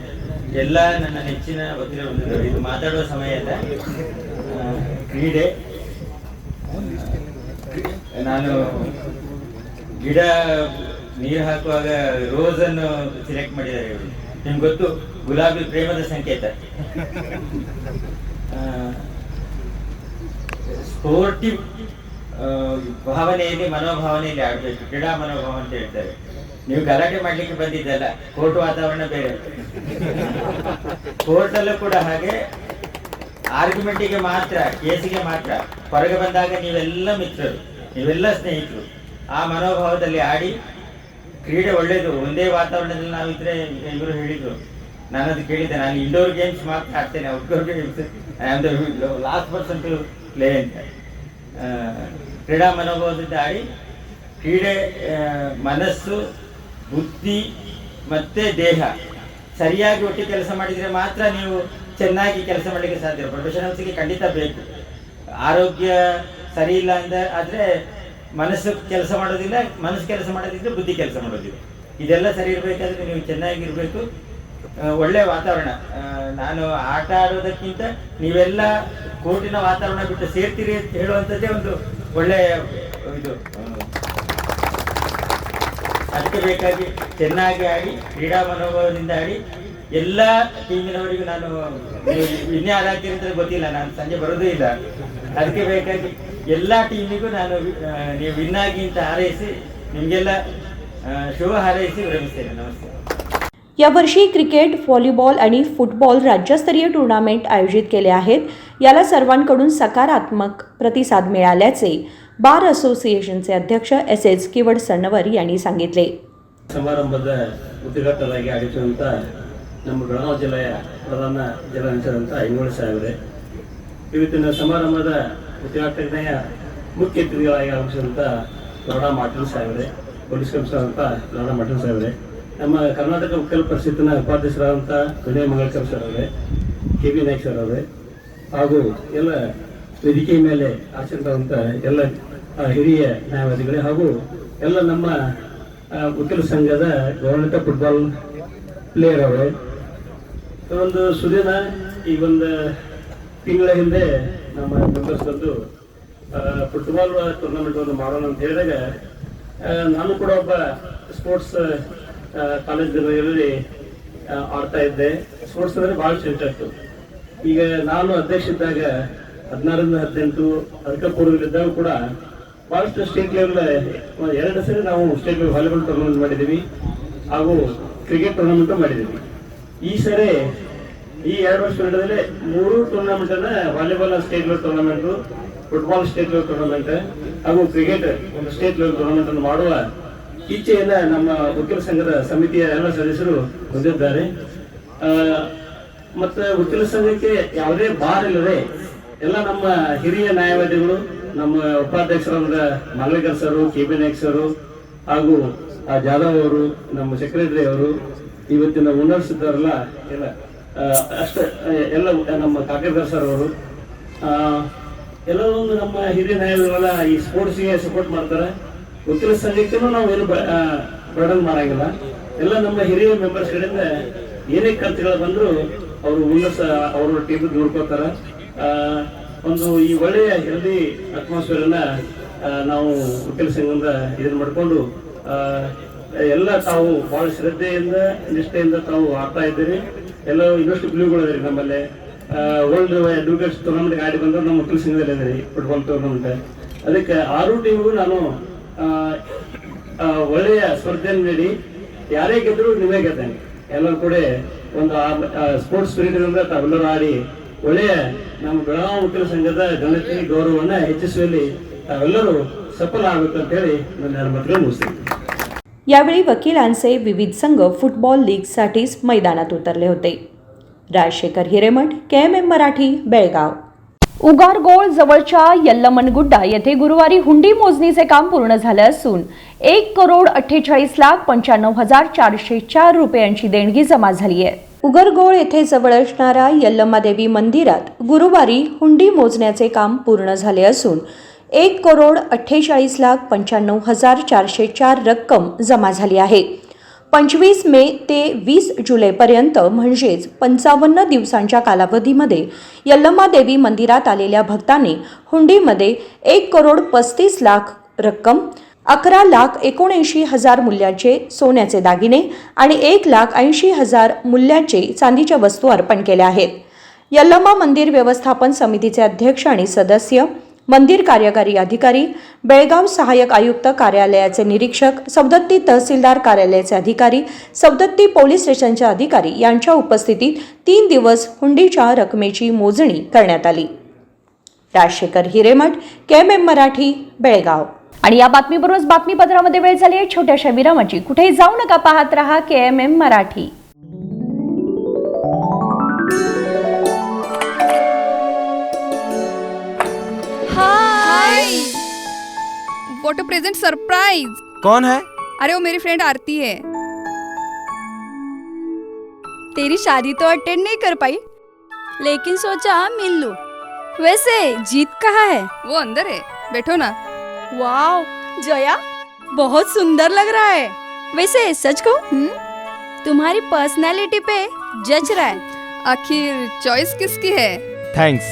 ಎಲ್ಲ ನನ್ನ ನೆಚ್ಚಿನ ವಕೀಲರು ಬಂದಿದ್ದಾರೆ. ಇದು ಮಾತಾಡುವ ಸಮಯ ಅಲ್ಲ, ಕ್ರೀಡೆ. ನಾನು ಗಿಡ ನೀರು ಹಾಕುವಾಗ ರೋಸನ್ನು ಸಿಲೆಕ್ಟ್ ಮಾಡಿದ್ದಾರೆ ಇವರು. ನಿಮ್ಗೆ ಗೊತ್ತು, ಗುಲಾಬಿ ಪ್ರೇಮದ ಸಂಕೇತ. ಸ್ಪೋರ್ಟಿವ್ ಭಾವನೆಯಲ್ಲಿ ಮನೋಭಾವನೆಯಲ್ಲಿ ಆಡಬೇಕು, ಕ್ರೀಡಾ ಮನೋಭಾವ ಅಂತ ಹೇಳ್ತಾರೆ. ನೀವು ಗಲಾಟೆ ಮಾಡ್ಲಿಕ್ಕೆ ಬಂದಿದ್ದಲ್ಲ, ಕೋರ್ಟ್ ವಾತಾವರಣ ಬೇರೆ. ಕೋರ್ಟ್ ಅಲ್ಲೂ ಕೂಡ ಹಾಗೆ ಆರ್ಗ್ಯುಮೆಂಟಿಗೆ ಮಾತ್ರ, ಕೇಸಿಗೆ ಮಾತ್ರ. ಹೊರಗೆ ಬಂದಾಗ ನೀವೆಲ್ಲ ಮಿತ್ರರು, ನೀವೆಲ್ಲ ಸ್ನೇಹಿತರು. ಆ ಮನೋಭಾವದಲ್ಲಿ ಆಡಿ ಕ್ರೀಡೆ ಒಳ್ಳೇದು. ಒಂದೇ ವಾತಾವರಣದಲ್ಲಿ ನಾವಿದ್ರೆ, ಇವರು ಹೇಳಿದ್ರು, ನಾನು ಅದು ಕೇಳಿದ್ದೆ, ನಾನು ಇಂಡೋರ್ ಗೇಮ್ಸ್ ಮಾತ್ರ ಆಡ್ತೇನೆ, outdoor games I am the last person to play ಅಂತ. ಕ್ರೀಡಾ ಮನೋಭಾವದಿಂದ ಆಡಿ ಕ್ರೀಡೆ ಮನಸ್ಸು, ಬುದ್ಧಿ ಮತ್ತು ದೇಹ ಸರಿಯಾಗಿ ಒಟ್ಟಿಗೆ ಕೆಲಸ ಮಾಡಿದರೆ ಮಾತ್ರ ನೀವು ಚೆನ್ನಾಗಿ ಕೆಲಸ ಮಾಡಲಿಕ್ಕೆ ಸಾಧ್ಯ. ಪ್ರೊಫೆಷನಲ್ಸ್ಗೆ ಖಂಡಿತ ಬೇಕು. ಆರೋಗ್ಯ ಸರಿ ಇಲ್ಲ ಆದರೆ ಮನಸ್ಸು ಕೆಲಸ ಮಾಡೋದಿಲ್ಲ, ಮನಸ್ಸು ಕೆಲಸ ಮಾಡೋದಿದ್ರೆ ಬುದ್ಧಿ ಕೆಲಸ ಮಾಡೋದಿಲ್ಲ. ಇದೆಲ್ಲ ಸರಿ ಇರಬೇಕಾದ್ರೆ ನೀವು ಚೆನ್ನಾಗಿರಬೇಕು, ಒಳ್ಳೆಯ ವಾತಾವರಣ. ನಾನು ಆಟ ಆಡೋದಕ್ಕಿಂತ ನೀವೆಲ್ಲ ಕೋರ್ಟಿನ ವಾತಾವರಣ ಬಿಟ್ಟು ಸೇರ್ತೀರಿ ಅಂತ ಹೇಳುವಂಥದ್ದೇ ಒಂದು ಒಳ್ಳೆಯ ಇದು. ಅದಕ್ಕೆ ಬೇಕಾಗಿ ಚೆನ್ನಾಗಿ ಆಡಿ, ಕ್ರೀಡಾ ಮನೋಭಾವದಿಂದ ಆಡಿ. ಎಲ್ಲ ಟೀಮಿನವರಿಗೂ ನಾನು ಇನ್ಯಾರು ಆಗ್ತೀರಿ ಅಂತ ಗೊತ್ತಿಲ್ಲ, ನಾನು ಸಂಜೆ ಬರೋದೂ ಇಲ್ಲ. ಅದಕ್ಕೆ ಬೇಕಾಗಿ ಎಲ್ಲ ಟೀಮಿಗೂ ನಾನು ನೀವು ವಿನ್ನಾಗಿ ಅಂತ ಹಾರೈಸಿ, ನಿಮಗೆಲ್ಲ ಶುಭ ಹಾರೈಸಿ ವಿರಮಿಸ್ತೇನೆ. ನಮಸ್ತೆ. यावर्षी क्रिकेट, व्हॉलीबॉल आणि फुटबॉल राज्यस्तरीय टुर्नामेंट आयोजित केले आहेत. याला सर्वांकडून सकारात्मक प्रतिसाद मिळाल्याचे बार असोसिएशनचे अध्यक्ष SS किवडसणवर यांनी सांगितले. ಸಮಾರಂಭದ ಉದ್ಘಾಟನೆಯಾಗಿ ಆಗಿರುವಂಥ ನಮ್ಮ ಬೆಳಗಾವಿ ಜಿಲ್ಲೆಯ ಪ್ರಧಾನ ಜಿಲ್ಲಾಧಿಕಾರಿಯಾದಂಥ ಐನೋಳಿ ಸಾಹೇಬರೇ, ಇವತ್ತಿನ ಸಮಾರಂಭದ ಉದ್ಘಾಟನೆಯ ಮುಖ್ಯ ಅತಿಥಿಗಳಾಗಿ ಆಗಮಿಸಿದಂಥ ಯಾಡಾ ಮಾರ್ಟಿನ್ ಸಾಹೇಬರೇ, ಪೊಲೀಸ್ ಕಮಿಷನರ್ ಅಂತ ಯಾಡಾ ಮಾರ್ಟಿನ್ ಸಾಹೇಬರೇ, ನಮ್ಮ ಕರ್ನಾಟಕ ವಕೀಲ ಪರಿಷತ್ತಿನ ಉಪಾಧ್ಯಕ್ಷರಾದಂಥ ವಿನಯ್ ಮಂಗಳಕರ್ ಸರ್ ಅವರೇ, KB ನಾಯ್ಕ್ ಸರ್ ಅವರೇ, ಹಾಗೂ ಎಲ್ಲ ವೇದಿಕೆ ಮೇಲೆ ಆಸೀನರಾದಂಥ ಎಲ್ಲ ಹಿರಿಯ ನ್ಯಾಯವಾದಿಗಳೇ, ಹಾಗೂ ಎಲ್ಲ ನಮ್ಮ ವಕೀಲ ಸಂಘದ ಗೌರವಾನ್ವಿತ ಫುಟ್ಬಾಲ್ ಪ್ಲೇಯರ್ ಅವರೇ, ಒಂದು ಸುದಿನ ಈಗ ಒಂದು ತಿಂಗಳ ಹಿಂದೆ ನಮ್ಮ ಮೆಂಬರ್ಸ್ ಬಂದು ಫುಟ್ಬಾಲ್ ಟೂರ್ನಮೆಂಟ್ ಒಂದು ಮಾಡೋಣ ಅಂತ ಹೇಳಿದಾಗ, ನಾನು ಕೂಡ ಒಬ್ಬ ಸ್ಪೋರ್ಟ್ಸ್ ಕಾಲೇಜ್ ದಿನಗಳಲ್ಲಿ ಆಡ್ತಾ ಇದ್ದೆ. ಸ್ಪೋರ್ಟ್ಸ್ ಅಂದರೆ ಭಾಳಷ್ಟು ಇಂಟ್ರೆಸ್ಟ್. ಈಗ ನಾನು ಅಧ್ಯಕ್ಷ ಇದ್ದಾಗ 16ರಿಂದ 18 ಅದಕ್ಕೆ ಪೂರ್ವದಲ್ಲಿದ್ದಾಗ ಕೂಡ ಭಾಳಷ್ಟು ಸ್ಟೇಟ್ ಲೆವೆಲ್ 2 ಸರಿ ನಾವು ಸ್ಟೇಟ್ ಲೆವೆಲ್ ವಾಲಿಬಾಲ್ ಟೂರ್ನಮೆಂಟ್ ಮಾಡಿದ್ದೀವಿ, ಹಾಗೂ ಕ್ರಿಕೆಟ್ ಟೂರ್ನಮೆಂಟು ಮಾಡಿದ್ದೀವಿ. ಈ ಸರಿ ಈ 2 ವರ್ಷದಲ್ಲಿ 3 ಟೂರ್ನಮೆಂಟನ್ನು, volleyball state level tournament, football state level tournament ಹಾಗೂ ಕ್ರಿಕೆಟ್ ಒಂದು ಸ್ಟೇಟ್ ಲೆವೆಲ್ ಟೂರ್ನಮೆಂಟ್ ಅನ್ನು ಮಾಡುವ ಇಚ್ಛೆಯನ್ನು ನಮ್ಮ ವಕೀಲ ಸಂಘದ ಸಮಿತಿಯ ಎಲ್ಲ ಸದಸ್ಯರು ಹೊಂದಿದ್ದಾರೆ. ಮತ್ತು ವಕೀಲ ಸಂಘಕ್ಕೆ ಯಾವುದೇ ಬಾರ್ ಇಲ್ಲದೆ ಎಲ್ಲ ನಮ್ಮ ಹಿರಿಯ ನ್ಯಾಯವಾದಿಗಳು, ನಮ್ಮ ಉಪಾಧ್ಯಕ್ಷರಾದ ಮಾಲವೇಕರ್ ಸರು, KB ನಾಯ್ಕ್ ಸರು, ಹಾಗೂ ಜಾಧವ್ ಅವರು, ನಮ್ಮ ಸೆಕ್ರೆಟರಿ ಅವರು, ಇವತ್ತಿನ ಓನರ್ಸ್ ಇದ್ದಾರಲ್ಲ ಎಲ್ಲ ಅಷ್ಟೇ, ಎಲ್ಲ ನಮ್ಮ ಕಾಕೇದಾರ್ ಸರ್ ಅವರು, ಎಲ್ಲರೂ ಒಂದು ನಮ್ಮ ಹಿರಿಯ ನ್ಯಾಯವಾದಿಗಳೆಲ್ಲ ಈ ಸ್ಪೋರ್ಟ್ಸ್ಗೆ ಸಪೋರ್ಟ್ ಮಾಡ್ತಾರೆ. ವಕೀಲ ಸಂಘಕ್ಕೂ ನಾವು ಏನು ಬರ್ಡನ್ ಮಾಡಂಗಿಲ್ಲ. ಎಲ್ಲ ನಮ್ಮ ಹಿರಿಯ ಮೆಂಬರ್ಸ್ಗಳಿಂದ ಏನೇ ಖರ್ಚುಗಳು ಬಂದರೂ ಅವರು ಅವರು ಟೀಮ್ ನೋಡ್ಕೋತಾರೆ. ಒಂದು ಈ ಒಳ್ಳೆಯ ಹೆಲ್ದಿ ಅಟ್ಮಾಸ್ಫಿಯರನ್ನ ನಾವು ವಕೀಲ ಸಂಘದಿಂದ ಇದನ್ನು ಮಾಡಿಕೊಂಡು ಎಲ್ಲ ತಾವು ಭಾಳ ಶ್ರದ್ಧೆಯಿಂದ ನಿಷ್ಠೆಯಿಂದ ತಾವು ಆಡ್ತಾ ಇದ್ದೀರಿ. ಎಲ್ಲ ಇನ್ನಷ್ಟು ಬ್ಲೂಗಳು ಇದ್ರಿ ನಮ್ಮಲ್ಲಿ. ವರ್ಲ್ಡ್ ಅಡ್ವೊಕೇಟ್ಸ್ ಟೂರ್ನಮೆಂಟ್ ಆಡಿ ಬಂದ್ರೆ ನಮ್ಮ ವಕೀಲ ಸಂಘದಲ್ಲಿ ಇದ್ರಿ ಫುಟ್ಬಾಲ್ ಟೂರ್ನಮೆಂಟ್. ಅದಕ್ಕೆ 6 ಟೀಮ್ಗೂ ನಾನು ಒಳ್ಳೆಯ ಸ್ಪರ್ಧೆಯನ್ನು ನೀಡಿ ಯಾರೇ ಗೆದ್ರು ನೀವೇ ಗೆದ್ದೇನೆ. ಎಲ್ಲರೂ ಕೂಡ ಒಂದು ಸ್ಪೋರ್ಟ್ಸ್ ಸ್ಪಿರಿಟ್ ಇಂದ ತಾವೆಲ್ಲರೂ ಆಡಿ ಒಳ್ಳೆಯ ನಮ್ಮ ಬೆಳಗಾವಿ ವಕೀಲ ಸಂಘದ ಘನತೆ ಗೌರವವನ್ನು ಹೆಚ್ಚಿಸುವಲ್ಲಿ ತಾವೆಲ್ಲರೂ सफल ಆಗಬೇಕು ಅಂತ ಹೇಳಿ ನನ್ನ ಮಾತುಗಳನ್ನು ಮುಗಿಸ್ತೀನಿ. यावेळी वकिलांचे विविध संघ फुटबॉल लीगसाठीच मैदानात उतरले होते. राजशेखर हिरेमठ, KMM मराठी, बेळगाव. उगारगोळ जवळच्या यल्लमनगुड्डा येथे गुरुवारी हुंडी मोजणीचे काम पूर्ण झाले असून 1,48,95,404 रुपयांची देणगी जमा झाली आहे. उगरगोळ येथे जवळ असणाऱ्या यल्लमादेवी मंदिरात गुरुवारी हुंडी मोजण्याचे काम पूर्ण झाले असून 1,48,95,404 रक्कम जमा झाली आहे. 25 मे ते 20 जुलैपर्यंत म्हणजेच 55 दिवसांच्या कालावधीमध्ये यल्लमादेवी मंदिरात आलेल्या भक्तांनी हुंडीमध्ये 1,35,00,000 रक्कम, 11,79,000 मूल्याचे सोन्याचे दागिने आणि 1,80,000 मूल्याचे चांदीच्या वस्तू अर्पण केल्या आहेत. यल्लमा मंदिर व्यवस्थापन समितीचे अध्यक्ष आणि सदस्य, मंदिर कार्यकारी अधिकारी, बेळगाव सहाय्यक आयुक्त कार्यालयाचे निरीक्षक, सवदत्ती तहसीलदार कार्यालयाचे अधिकारी, सवदत्ती पोलीस स्टेशनचे अधिकारी यांच्या उपस्थितीत 3 दिवस हुंडीच्या रकमेची मोजणी करण्यात आली. राजशेखर हिरेमठ, KMM मराठी, बेळगाव. आणि या बातमीबरोबरच बातमीपत्रामध्ये वेळ झाली आहे छोट्याशा विरामाची. कुठेही जाऊ नका, पाहत रहा KMM Marathi. What a present surprise. कौन है? अरे वो मेरी फ्रेंड आरती है. तेरी शादी तो अटेंड नहीं कर पाई, लेकिन सोचा मिल लूं. वैसे जीत कहाँ है? वो अंदर है, बैठो ना. वाओ जया, बहुत सुंदर लग रहा है. वैसे सच कहूं, तुम्हारी पर्सनालिटी पे जज रहा है. आखिर चॉइस किसकी है? थैंक्स.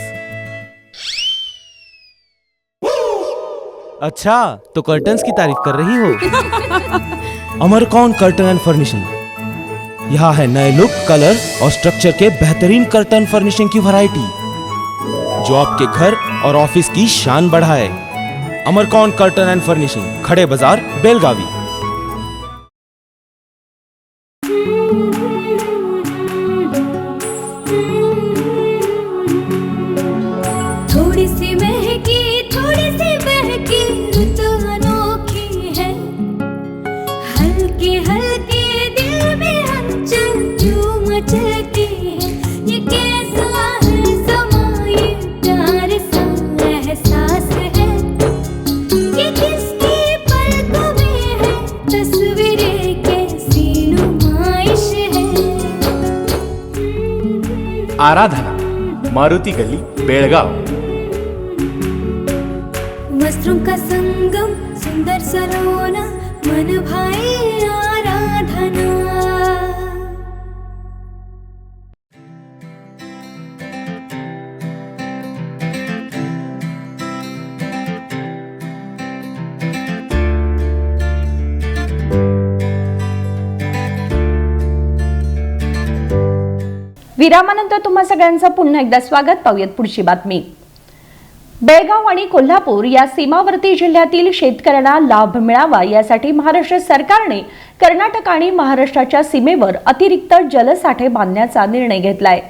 अच्छा, तो कर्टन्स की तारीफ कर रही हो? अमरकौन कर्टन एंड फर्निशिंग. यहाँ है नए लुक, कलर और स्ट्रक्चर के बेहतरीन कर्टन फर्निशिंग की वैरायटी जो आपके घर और ऑफिस की शान बढ़ाए. अमरकौन कर्टन एंड फर्निशिंग, खड़े बाजार, बेलगावी. थोड़ी सी महकी, थोड़ी सी बहकी, रुत अनोखी है. हल्के हल्के दिल में हलचल जो मचलती है. ये कैसा है समा, ये प्यार सा एहसास है. ये किसकी पलकों में है तस्वीरें, कैसी नुमाइश है. आराधना, मारुति गली, बेळगाव. वस्त्रों का संगम, सुंदर सलोना, मन भाई आराधना. विरामानंतर तुम्हा सगळ्यांचं पुन्हा एकदा स्वागत. पाहूयात पुढची बातमी. बेळगाव आणि कोल्हापूर या सीमावर्ती जिल्ह्यातील शेतकऱ्यांना लाभ मिळावा यासाठी महाराष्ट्र सरकारने कर्नाटक आणि महाराष्ट्राच्या सीमेवर अतिरिक्त जलसाठे बांधण्याचा निर्णय घेतलाय.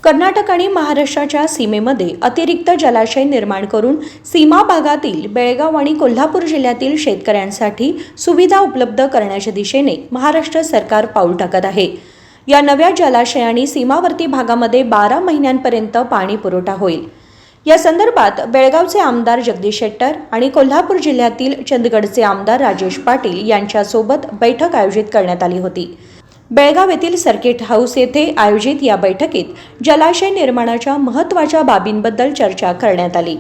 कर्नाटक आणि महाराष्ट्राच्या सीमेमध्ये अतिरिक्त जलाशय निर्माण करून सीमा भागातील बेळगाव आणि कोल्हापूर जिल्ह्यातील शेतकऱ्यांसाठी सुविधा उपलब्ध करण्याच्या दिशेने महाराष्ट्र सरकार पाऊल टाकत आहे. या नव्या जलाशयाने सीमावर्ती भागामध्ये 12 महिन्यांपर्यंत पाणी पुरवठा होईल. या संदर्भात बेळगावचे आमदार जगदीश शेट्टर आणि कोल्हापूर जिल्ह्यातील चंदगडचे आमदार राजेश पाटील यांच्यासोबत बैठक आयोजित करण्यात आली होती. बेळगाव येथील सर्किट हाऊस येथे आयोजित या बैठकीत जलाशय निर्माणाच्या महत्त्वाच्या बाबींबद्दल चर्चा करण्यात आली.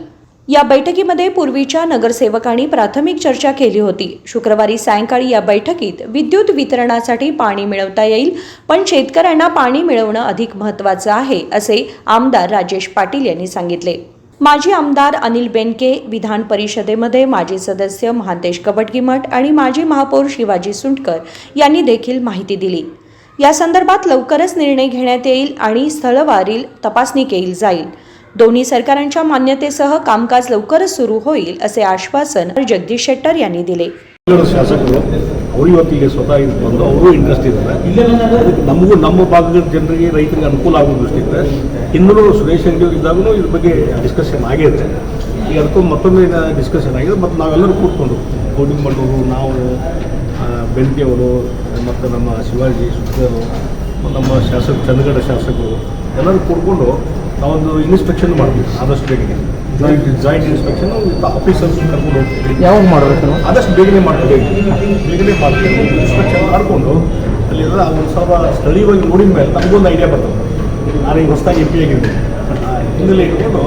या बैठकीमध्ये पूर्वीच्या नगरसेवकांनी प्राथमिक चर्चा केली होती. शुक्रवारी सायंकाळी या बैठकीत विद्युत वितरणासाठी पाणी मिळवता येईल, पण शेतकऱ्यांना पाणी मिळवणं अधिक महत्त्वाचं आहे, असे आमदार राजेश पाटील यांनी सांगितले. माजी आमदार अनिल बेनके, विधान परिषदेमध्ये माजी सदस्य महांतेश कवटगीमठ आणि माजी महापौर शिवाजी सुंटकर यांनी देखील माहिती दिली. या संदर्भात लवकरच निर्णय घेण्यात येईल आणि स्थळवारील तपासणी केली जाईल. दोन्ही सरकारांच्या मान्यतेसह कामकाज लवकरच सुरू होईल असे आश्वासन जगदीश शेट्टर यांनी दिले. ಶಾಸಕರು ಅವರು ಇವತ್ತಿಗೆ ಸ್ವತಃ ಇದು ಬಂದು ಅವರು ಇಂಟ್ರೆಸ್ಟ್ ಇದ್ದಾರೆ. ನಮಗೂ ನಮ್ಮ ಭಾಗದ ಜನರಿಗೆ ರೈತರಿಗೆ ಅನುಕೂಲ ಆಗೋ ದೃಷ್ಟಿಯಿಂದ ಇನ್ನೂ ಸುರೇಶ್ ಅಂಗಡಿ ಇದ್ದಾಗೂ ಇದ್ರ ಬಗ್ಗೆ ಡಿಸ್ಕಷನ್ ಆಗಿದೆ. ಈಗ ಅದಕ್ಕೂ ಮತ್ತೊಮ್ಮೆ ಡಿಸ್ಕಷನ್ ಆಗಿದೆ. ಮತ್ತು ನಾವೆಲ್ಲರೂ ಕೂತ್ಕೊಂಡು ಕೋಡಿಮಣ್ಣವರು, ನಾವು ಬೆಂಕಿ ಅವರು, ಮತ್ತು ನಮ್ಮ ಶಿವಾಜಿ ಸುತ್ತರು, ನಮ್ಮ ಶಾಸಕ ಚಂದಗಡ ಶಾಸಕರು ಎಲ್ಲರೂ ಕೂತ್ಕೊಂಡು ನಾವೊಂದು ಇನ್ಸ್ಪೆಕ್ಷನ್ ಮಾಡ್ತೀವಿ ಆದಷ್ಟು ಬೇಗನೆ. ಜಾಯಿಂಟ್ ಇನ್ಸ್ಪೆಕ್ಷನ್ ವಿತ್ ಆಫೀಸರ್ಸ್ ಕರ್ಕೊಂಡು ಹೋಗ್ತೀವಿ. ಯಾವಾಗ ಮಾಡಬೇಕು? ಆದಷ್ಟು ಬೇಗನೆ ಮಾಡ್ತೀವಿ. ಇನ್ಸ್ಪೆಕ್ಷನ್ ಮಾಡಿಕೊಂಡು ಅಲ್ಲಿ ಒಂದು ಸ್ವಲ್ಪ ಸ್ಥಳೀಯವಾಗಿ ನೋಡಿದ ಮೇಲೆ ನಮಗೊಂದು ಐಡಿಯಾ ಬರ್ತದೆ. ನಾನು ಈಗ ಹೊಸದಾಗಿ MP ಆಗಿದ್ದೀನಿ, ಹಿನ್ನೆಲೆ ಇಟ್ಕೊಂಡು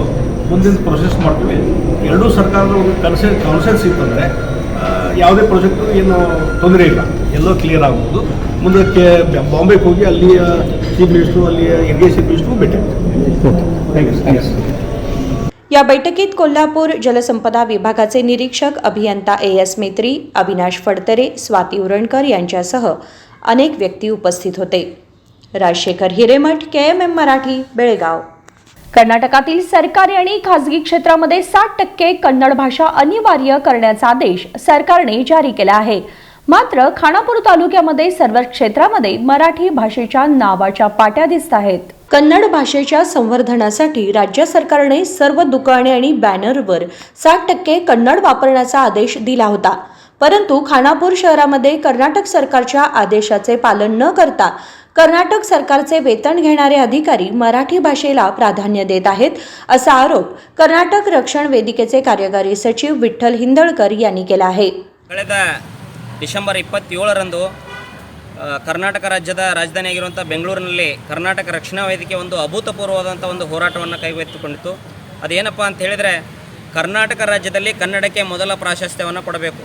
ಮುಂದಿನ ಪ್ರೊಸೆಸ್ ಮಾಡ್ತೀವಿ. ಎರಡೂ ಸರ್ಕಾರದ ಒಂದು ಕಾನ್ಸೆನ್ಸ್ ಇತ್ತಂದರೆ ಯಾವುದೇ ಪ್ರಾಜೆಕ್ಟು ಏನು ತೊಂದರೆ ಇಲ್ಲ, ಎಲ್ಲೋ ಕ್ಲಿಯರ್ ಆಗ್ಬೋದು. ಮುಂದಕ್ಕೆ ಬಾಂಬೆಗೆ ಹೋಗಿ ಅಲ್ಲಿಯ ಚೀಫ್ ಮಿನಿಸ್ಟ್ರು, ಅಲ್ಲಿಯ ಇರಿಗೇಷನ್ ಮಿನಿಸ್ಟ್ರು ಭೇಟಿ ಆಗ್ತೀವಿ. या बैठकीत कोल्हापूर जलसंपदा विभागाचे निरीक्षक अभियंता AS मेत्री, अविनाश फडतरे, स्वाती उरणकर यांच्यासह अनेक व्यक्ती उपस्थित होते. राजशेखर हिरेमठ, KMM मराठी, बेळगाव. कर्नाटकातील सरकारी आणि खासगी क्षेत्रामध्ये 60% कन्नड भाषा अनिवार्य करण्याचा आदेश सरकारने जारी केला आहे. मात्र खानापूर तालुक्यामध्ये सर्व क्षेत्रामध्ये मराठी भाषेच्या नावाच्या पाट्या दिसत आहेत. कन्नड भाषेच्या संवर्धनासाठी राज्य सरकारने सर्व दुकाने आणि बॅनरवर 60% कन्नड वापरण्याचा आदेश दिला होता. परंतु खानापूर शहरामध्ये कर्नाटक सरकारच्या आदेशाचे पालन न करता कर्नाटक सरकारचे वेतन घेणारे अधिकारी मराठी भाषेला प्राधान्य देत आहेत, असा आरोप कर्नाटक रक्षण वेदिकेचे कार्यकारी सचिव विठ्ठल हिंदळकर यांनी केला आहे. ಕಳೆದ ಡಿಸೆಂಬರ್ 27ರಂದು ಕರ್ನಾಟಕ ರಾಜ್ಯದ ರಾಜಧಾನಿಯಾಗಿರುವಂಥ ಬೆಂಗಳೂರಿನಲ್ಲಿ ಕರ್ನಾಟಕ ರಕ್ಷಣಾ ವೇದಿಕೆ ಒಂದು ಅಭೂತಪೂರ್ವವಾದಂಥ ಒಂದು ಹೋರಾಟವನ್ನು ಕೈಗೆತ್ತಿಕೊಂಡಿತ್ತು. ಅದೇನಪ್ಪ ಅಂತ ಹೇಳಿದರೆ, ಕರ್ನಾಟಕ ರಾಜ್ಯದಲ್ಲಿ ಕನ್ನಡಕ್ಕೆ ಮೊದಲ ಪ್ರಾಶಸ್ತ್ಯವನ್ನು ಕೊಡಬೇಕು.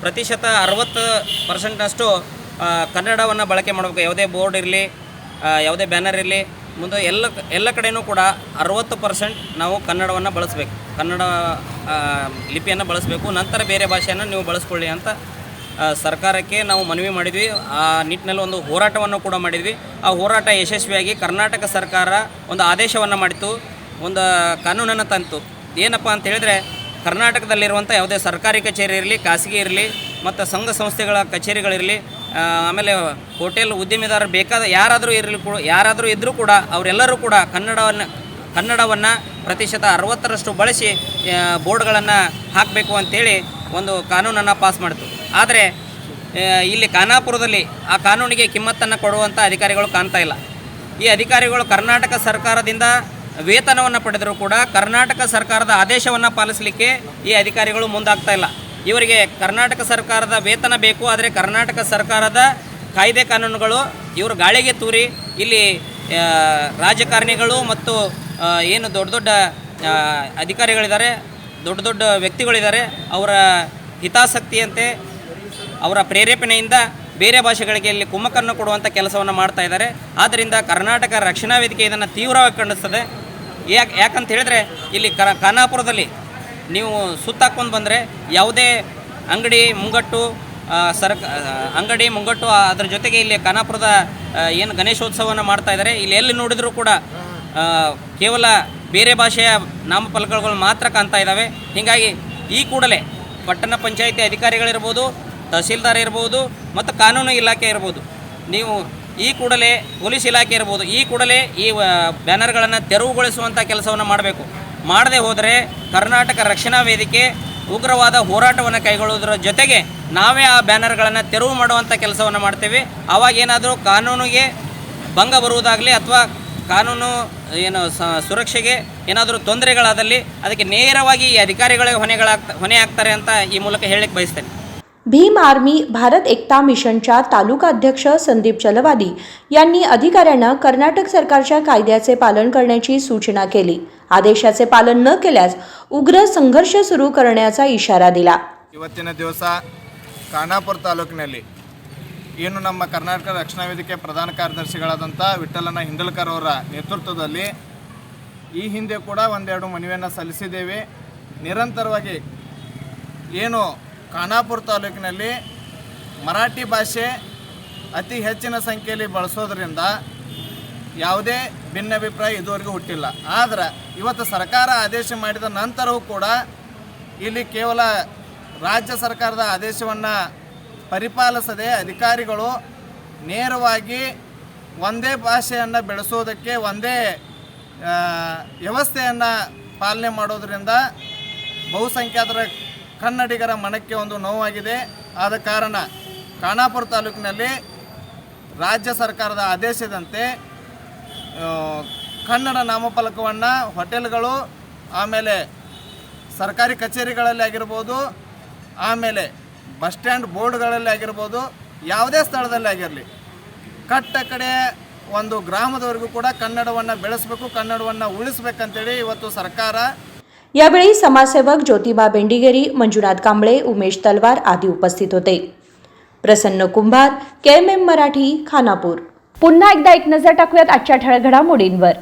ಪ್ರತಿಶತ 60% ಕನ್ನಡವನ್ನು ಬಳಕೆ ಮಾಡಬೇಕು. ಯಾವುದೇ ಬೋರ್ಡ್ ಇರಲಿ, ಯಾವುದೇ ಬ್ಯಾನರ್ ಇರಲಿ, ಮುಂದೆ ಎಲ್ಲ ಕಡೆಯೂ ಕೂಡ 60% ನಾವು ಕನ್ನಡವನ್ನು ಬಳಸಬೇಕು, ಕನ್ನಡ ಲಿಪಿಯನ್ನು ಬಳಸಬೇಕು. ನಂತರ ಬೇರೆ ಭಾಷೆಯನ್ನು ನೀವು ಬಳಸ್ಕೊಳ್ಳಿ ಅಂತ ಸರ್ಕಾರಕ್ಕೆ ನಾವು ಮನವಿ ಮಾಡಿದ್ವಿ. ಆ ನಿಟ್ಟಿನಲ್ಲಿ ಒಂದು ಹೋರಾಟವನ್ನು ಕೂಡ ಮಾಡಿದ್ವಿ. ಆ ಹೋರಾಟ ಯಶಸ್ವಿಯಾಗಿ ಕರ್ನಾಟಕ ಸರ್ಕಾರ ಒಂದು ಆದೇಶವನ್ನು ಮಾಡಿತು, ಒಂದು ಕಾನೂನನ್ನು ತಂತು. ಏನಪ್ಪ ಅಂತ ಹೇಳಿದರೆ, ಕರ್ನಾಟಕದಲ್ಲಿರುವಂಥ ಯಾವುದೇ ಸರ್ಕಾರಿ ಕಚೇರಿ ಇರಲಿ, ಖಾಸಗಿ ಇರಲಿ, ಮತ್ತು ಸಂಘ ಸಂಸ್ಥೆಗಳ ಕಚೇರಿಗಳಿರಲಿ, ಆಮೇಲೆ ಹೋಟೆಲ್ ಉದ್ಯಮಿದಾರರು ಬೇಕಾದ ಯಾರಾದರೂ ಇದ್ದರೂ ಕೂಡ ಅವರೆಲ್ಲರೂ ಕೂಡ ಕನ್ನಡವನ್ನು ಪ್ರತಿಶತ 60% ಬಳಸಿ ಬೋರ್ಡ್ಗಳನ್ನು ಹಾಕಬೇಕು ಅಂತೇಳಿ ಒಂದು ಕಾನೂನನ್ನು ಪಾಸ್ ಮಾಡಿತು. ಆದರೆ ಇಲ್ಲಿ ಖಾನಾಪುರದಲ್ಲಿ ಆ ಕಾನೂನಿಗೆ ಕಿಮ್ಮತ್ತನ್ನು ಕೊಡುವಂಥ ಅಧಿಕಾರಿಗಳು ಕಾಣ್ತಾ ಇಲ್ಲ. ಈ ಅಧಿಕಾರಿಗಳು ಕರ್ನಾಟಕ ಸರ್ಕಾರದಿಂದ ವೇತನವನ್ನು ಪಡೆದರೂ ಕೂಡ ಕರ್ನಾಟಕ ಸರ್ಕಾರದ ಆದೇಶವನ್ನು ಪಾಲಿಸಲಿಕ್ಕೆ ಈ ಅಧಿಕಾರಿಗಳು ಮುಂದಾಗ್ತಾ ಇಲ್ಲ. ಇವರಿಗೆ ಕರ್ನಾಟಕ ಸರ್ಕಾರದ ವೇತನ ಬೇಕು, ಆದರೆ ಕರ್ನಾಟಕ ಸರ್ಕಾರದ ಕಾಯ್ದೆ ಕಾನೂನುಗಳು ಇವರು ಗಾಳಿಗೆ ತೂರಿ ಇಲ್ಲಿ ರಾಜಕಾರಣಿಗಳು ಮತ್ತು ಏನು ದೊಡ್ಡ ದೊಡ್ಡ ಅಧಿಕಾರಿಗಳಿದ್ದಾರೆ, ದೊಡ್ಡ ದೊಡ್ಡ ವ್ಯಕ್ತಿಗಳಿದ್ದಾರೆ, ಅವರ ಹಿತಾಸಕ್ತಿಯಂತೆ ಅವರ ಪ್ರೇರೇಪಣೆಯಿಂದ ಬೇರೆ ಭಾಷೆಗಳಿಗೆ ಇಲ್ಲಿ ಕುಮ್ಮಕ್ಕನ್ನು ಕೊಡುವಂಥ ಕೆಲಸವನ್ನು ಮಾಡ್ತಾ ಇದ್ದಾರೆ. ಆದ್ದರಿಂದ ಕರ್ನಾಟಕ ರಕ್ಷಣಾ ವೇದಿಕೆ ಇದನ್ನು ತೀವ್ರವಾಗಿ ಖಂಡಿಸ್ತದೆ. ಯಾಕಂತ ಹೇಳಿದರೆ, ಇಲ್ಲಿ ಖಾನಾಪುರದಲ್ಲಿ ನೀವು ಸುತ್ತಾಕೊಂಡು ಬಂದರೆ ಯಾವುದೇ ಅಂಗಡಿ ಮುಂಗಟ್ಟು ಅದರ ಜೊತೆಗೆ ಇಲ್ಲಿ ಖಾನಾಪುರದ ಏನು ಗಣೇಶೋತ್ಸವವನ್ನು ಮಾಡ್ತಾ ಇದ್ದಾರೆ, ಇಲ್ಲಿ ಎಲ್ಲಿ ನೋಡಿದರೂ ಕೂಡ ಕೇವಲ ಬೇರೆ ಭಾಷೆಯ ನಾಮಫಲಕಗಳು ಮಾತ್ರ ಕಾಣ್ತಾ ಇದ್ದಾವೆ. ಹೀಗಾಗಿ ಈ ಕೂಡಲೇ ಪಟ್ಟಣ ಪಂಚಾಯಿತಿ ಅಧಿಕಾರಿಗಳಿರ್ಬೋದು, ತಹಸೀಲ್ದಾರ್ ಇರ್ಬೋದು, ಮತ್ತು ಕಾನೂನು ಇಲಾಖೆ ಇರ್ಬೋದು, ನೀವು ಈ ಕೂಡಲೇ ಪೊಲೀಸ್ ಇಲಾಖೆ ಇರ್ಬೋದು, ಈ ಕೂಡಲೇ ಈ ಬ್ಯಾನರ್ಗಳನ್ನು ತೆರವುಗೊಳಿಸುವಂಥ ಕೆಲಸವನ್ನು ಮಾಡಬೇಕು. ಮಾಡದೆ ಹೋದರೆ ಕರ್ನಾಟಕ ರಕ್ಷಣಾ ವೇದಿಕೆ ಉಗ್ರವಾದ ಹೋರಾಟವನ್ನು ಕೈಗೊಳ್ಳುವುದರ ಜೊತೆಗೆ ನಾವೇ ಆ ಬ್ಯಾನರ್ಗಳನ್ನು ತೆರವು ಮಾಡುವಂಥ ಕೆಲಸವನ್ನು ಮಾಡ್ತೇವೆ. ಆವಾಗ ಏನಾದರೂ ಕಾನೂನಿಗೆ ಭಂಗ ಬರುವುದಾಗಲಿ ಅಥವಾ ಕಾನೂನು ಏನು ಸುರಕ್ಷೆಗೆ ಏನಾದರೂ ತೊಂದರೆಗಳಾದಲ್ಲಿ ಅದಕ್ಕೆ ನೇರವಾಗಿ ಈ ಅಧಿಕಾರಿಗಳೇ ಹೊಣೆ ಆಗ್ತಾರೆ ಅಂತ ಈ ಮೂಲಕ ಹೇಳಲಿಕ್ಕೆ ಬಯಸ್ತೇನೆ. भीम आर्मी भारत एकता मिशनच्या तालुका अध्यक्ष संदीप चलवादी यांनी अधिकाऱ्यांना कर्नाटक सरकारच्या कायद्याचे पालन करण्याची सूचना केली. आदेशाचे पालन न केल्यास उग्र संघर्ष सुरू करण्याचा इशारा दिला. ಇವತ್ತಿನ ದಿವಸ ಖಾನಾಪುರ ತಾಲೂಕಿನಲ್ಲಿ ಏನು ನಮ್ಮ ಕರ್ನಾಟಕ ರಕ್ಷಣಾ ವೇದಿಕೆ ಪ್ರಧಾನ ಕಾರ್ಯದರ್ಶಿಗಳಾದಂಥ ವಿಠ್ಠಲನ ಹಿಂಡಲ್ಕರ್ ಅವರ ನೇತೃತ್ವದಲ್ಲಿ ಈ ಹಿಂದೆ ಕೂಡ ಒಂದೆರಡು ಮನವಿಯನ್ನು ಸಲ್ಲಿಸಿದ್ದೇವೆ. ನಿರಂತರವಾಗಿ ಏನು ಖಾನಾಪುರ ತಾಲೂಕಿನಲ್ಲಿ ಮರಾಠಿ ಭಾಷೆ ಅತಿ ಹೆಚ್ಚಿನ ಸಂಖ್ಯೆಯಲ್ಲಿ ಬಳಸೋದ್ರಿಂದ ಯಾವುದೇ ಭಿನ್ನಾಭಿಪ್ರಾಯ ಇದುವರೆಗೂ ಹುಟ್ಟಿಲ್ಲ. ಆದರೆ ಇವತ್ತು ಸರ್ಕಾರ ಆದೇಶ ಮಾಡಿದ ನಂತರವೂ ಕೂಡ ಇಲ್ಲಿ ಕೇವಲ ರಾಜ್ಯ ಸರ್ಕಾರದ ಆದೇಶವನ್ನು ಪರಿಪಾಲಿಸದೆ ಅಧಿಕಾರಿಗಳು ನೇರವಾಗಿ ಒಂದೇ ಭಾಷೆಯನ್ನು ಬೆಳೆಸೋದಕ್ಕೆ ಒಂದೇ ವ್ಯವಸ್ಥೆಯನ್ನು ಪಾಲನೆ ಮಾಡೋದರಿಂದ ಬಹುಸಂಖ್ಯಾತರ ಕನ್ನಡಿಗರ ಮನಕ್ಕೆ ಒಂದು ನೋವಾಗಿದೆ. ಆದ ಕಾರಣ ಖಾನಾಪುರ ತಾಲೂಕಿನಲ್ಲಿ ರಾಜ್ಯ ಸರ್ಕಾರದ ಆದೇಶದಂತೆ ಕನ್ನಡ ನಾಮಫಲಕವನ್ನು ಹೋಟೆಲ್ಗಳು, ಆಮೇಲೆ ಸರ್ಕಾರಿ ಕಚೇರಿಗಳಲ್ಲಿ ಆಗಿರ್ಬೋದು, ಆಮೇಲೆ ಬಸ್ ಸ್ಟ್ಯಾಂಡ್ ಬೋರ್ಡ್ಗಳಲ್ಲಿ ಆಗಿರ್ಬೋದು, ಯಾವುದೇ ಸ್ಥಳದಲ್ಲಿ ಆಗಿರಲಿ ಕಟ್ಟ ಕಡೆ ಒಂದು ಗ್ರಾಮದವರೆಗೂ ಕೂಡ ಕನ್ನಡವನ್ನು ಬೆಳೆಸಬೇಕು, ಕನ್ನಡವನ್ನು ಉಳಿಸಬೇಕಂತೇಳಿ ಇವತ್ತು ಸರ್ಕಾರ. यावेळी समाजसेवक ज्योतिबा बेंडिगेरी, मंजुनाथ कांबळे, उमेश तलवार आदी उपस्थित होते. प्रसन्न कुंभार, KMM मराठी, खानापूर. पुन्हा एकदा एक नजर टाकूयात आजच्या ठळक घडामोडींवर.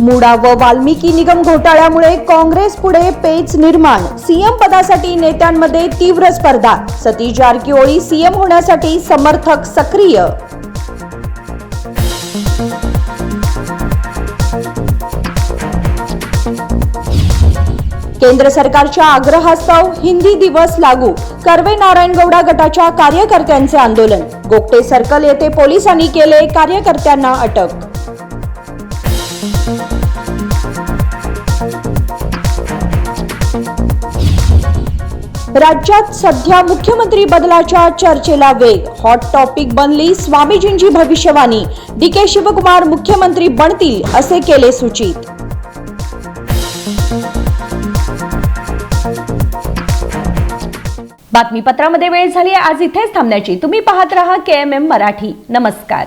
मुडा व वाल्मिकी निगम घोटाळ्यामुळे काँग्रेस पुढे पेच निर्माण. सीएम पदासाठी नेत्यांमध्ये तीव्र स्पर्धा. सतीश जारकिहोळी सीएम होण्यासाठी समर्थक सक्रिय. केंद्र सरकारच्या आग्रहास्तव हिंदी दिवस लागू. कर्वे नारायणगौडा गटाच्या कार्यकर्त्यांचे आंदोलन. गोगटे सर्कल येथे पोलिसांनी केले कार्यकर्त्यांना अटक. राज्यात सध्या मुख्यमंत्री बदलाच्या चर्चेला वेग. हॉट टॉपिक बनली स्वामीजींची भविष्यवाणी. DK शिवकुमार मुख्यमंत्री बनतील असे केले सूचित. बातमीपत्रामध्ये वेळ झाली आहे आज इथेच थांबण्याची. तुम्ही पाहत रहा KMM मराठी. नमस्कार.